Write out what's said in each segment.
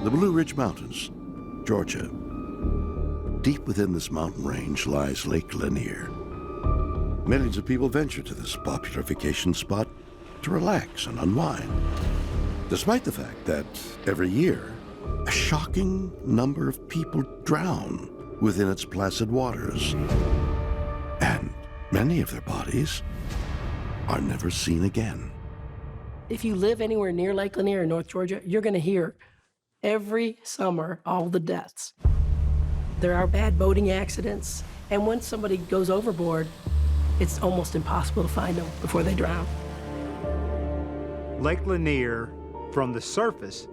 the Blue Ridge Mountains, Georgia. Deep within this mountain range lies Lake Lanier. Millions of people venture to this popular vacation spot to relax and unwind, despite the fact that every year, a shocking number of people drown within its placid waters, and many of their bodies are never seen again. If you live anywhere near Lake Lanier in North Georgia, you're going to hear every summer all the deaths. There are bad boating accidents, and once somebody goes overboard, it's almost impossible to find them before they drown. Lake Lanier, from the surface,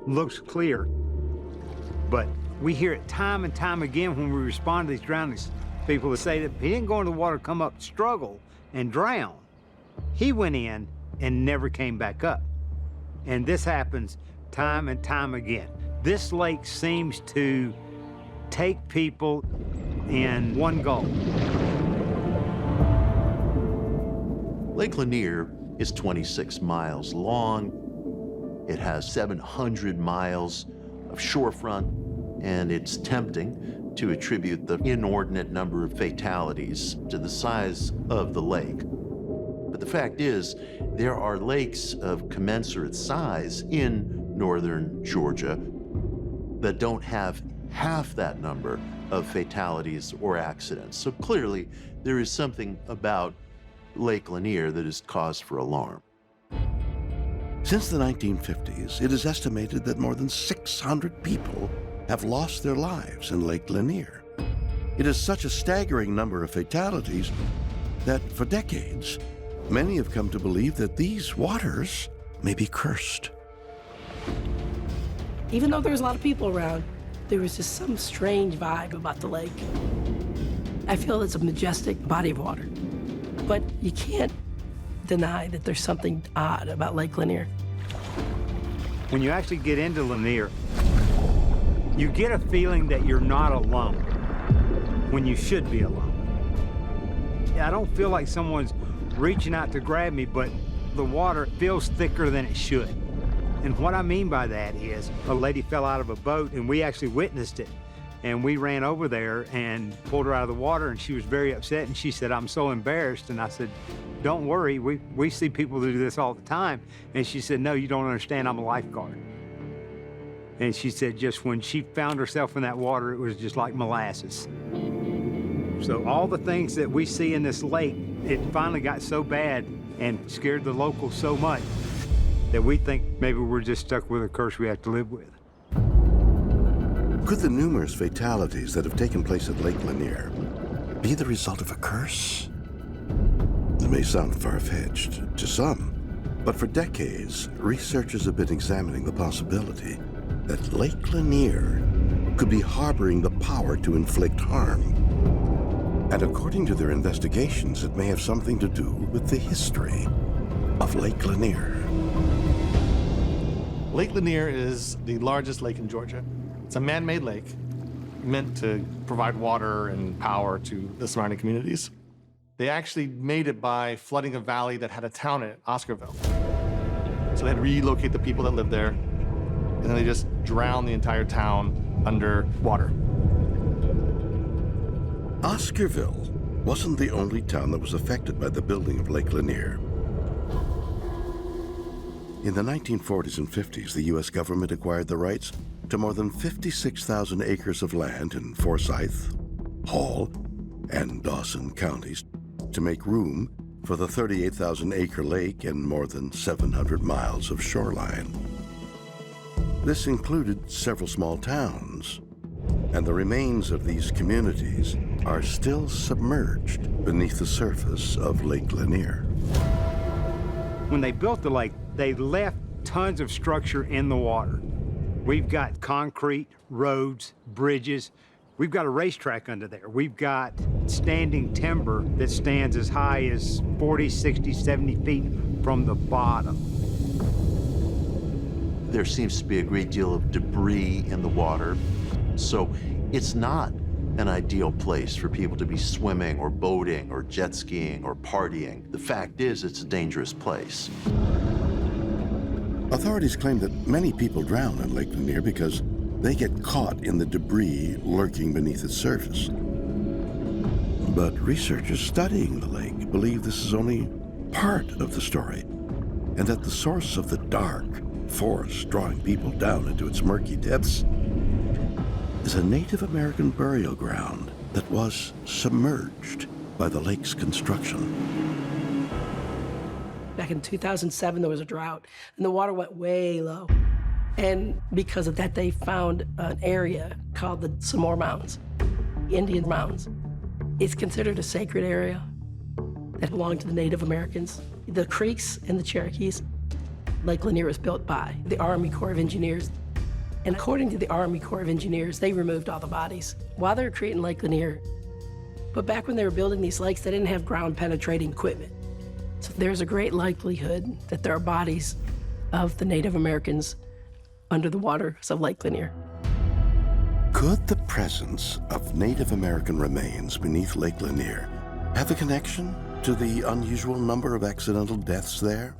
looks clear, but we hear it time and time again when we respond to these drownings. People that say that he didn't go into the water, come up, struggle, and drown. He went in and never came back up. And this happens time and time again. This lake seems to take people in one gulp. Lake Lanier is 26 miles long. It has 700 miles of shorefront, and it's tempting to attribute the inordinate number of fatalities to the size of the lake. But the fact is, there are lakes of commensurate size in northern Georgia that don't have half that number of fatalities or accidents. So clearly, there is something about Lake Lanier that is cause for alarm. Since the 1950s, it is estimated that more than 600 people have lost their lives in Lake Lanier. It is such a staggering number of fatalities that for decades, many have come to believe that these waters may be cursed. Even though there was a lot of people around, there was just some strange vibe about the lake. I feel it's a majestic body of water, but you can't deny that there's something odd about Lake Lanier. When you actually get into Lanier, you get a feeling that you're not alone when you should be alone. I don't feel like someone's reaching out to grab me, but the water feels thicker than it should. And what I mean by that is a lady fell out of a boat, and we actually witnessed it. And we ran over there and pulled her out of the water, and she was very upset, and she said, "I'm so embarrassed." And I said, "Don't worry, we see people do this all the time." And she said, "No, you don't understand, I'm a lifeguard." And she said just when she found herself in that water, it was just like molasses. So all the things that we see in this lake, it finally got so bad and scared the locals so much that we think maybe we're just stuck with a curse we have to live with. Could the numerous fatalities that have taken place at Lake Lanier be the result of a curse? It may sound far-fetched to some, but for decades, researchers have been examining the possibility that Lake Lanier could be harboring the power to inflict harm. And according to their investigations, it may have something to do with the history of Lake Lanier. Lake Lanier is the largest lake in Georgia. It's a man-made lake meant to provide water and power to the surrounding communities. They actually made it by flooding a valley that had a town in it, Oscarville. So they had to relocate the people that lived there, and then they just drowned the entire town under water. Oscarville wasn't the only town that was affected by the building of Lake Lanier. In the 1940s and 50s, the U.S. government acquired the rights to more than 56,000 acres of land in Forsyth, Hall, and Dawson counties to make room for the 38,000-acre lake and more than 700 miles of shoreline. This included several small towns, and the remains of these communities are still submerged beneath the surface of Lake Lanier. When they built the lake, they left tons of structure in the water. We've got concrete, roads, bridges. We've got a racetrack under there. We've got standing timber that stands as high as 40, 60, 70 feet from the bottom. There seems to be a great deal of debris in the water, so it's not an ideal place for people to be swimming or boating or jet skiing or partying. The fact is, it's a dangerous place. Authorities claim that many people drown in Lake Lanier because they get caught in the debris lurking beneath its surface. But researchers studying the lake believe this is only part of the story, and that the source of the dark force drawing people down into its murky depths is a Native American burial ground that was submerged by the lake's construction. Back in 2007, there was a drought, and the water went way low. And because of that, they found an area called the Samore Mountains, Indian Mountains. It's considered a sacred area that belonged to the Native Americans, the Creeks and the Cherokees. Lake Lanier was built by the Army Corps of Engineers. And according to the Army Corps of Engineers, they removed all the bodies while they were creating Lake Lanier. But back when they were building these lakes, they didn't have ground-penetrating equipment. So there's a great likelihood that there are bodies of the Native Americans under the waters of Lake Lanier. Could the presence of Native American remains beneath Lake Lanier have a connection to the unusual number of accidental deaths there?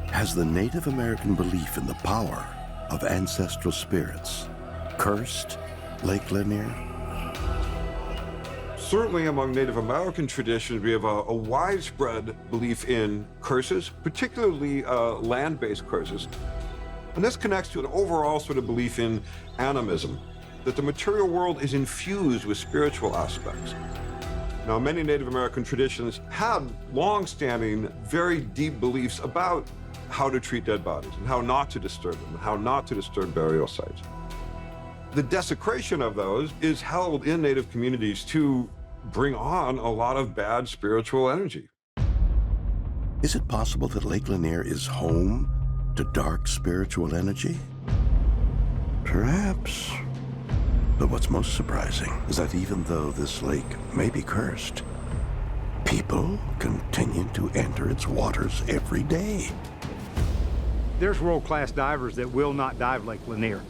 Has the Native American belief in the power of ancestral spirits cursed Lake Lanier? Certainly among Native American traditions, we have a widespread belief in curses, particularly land-based curses. And this connects to an overall sort of belief in animism, that the material world is infused with spiritual aspects. Now, many Native American traditions had long-standing, very deep beliefs about how to treat dead bodies and how not to disturb them, and how not to disturb burial sites. The desecration of those is held in Native communities to bring on a lot of bad spiritual energy. Is it possible that Lake Lanier is home to dark spiritual energy? Perhaps. But what's most surprising is that even though this lake may be cursed, people continue to enter its waters every day. There's world-class divers that will not dive Lake Lanier.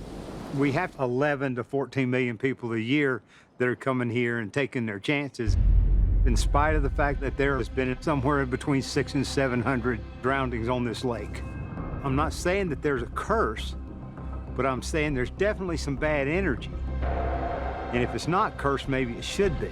We have 11 to 14 million people a year that are coming here and taking their chances, in spite of the fact that there has been somewhere between 600 and 700 drownings on this lake. I'm not saying that there's a curse, but I'm saying there's definitely some bad energy. And if it's not cursed, maybe it should be.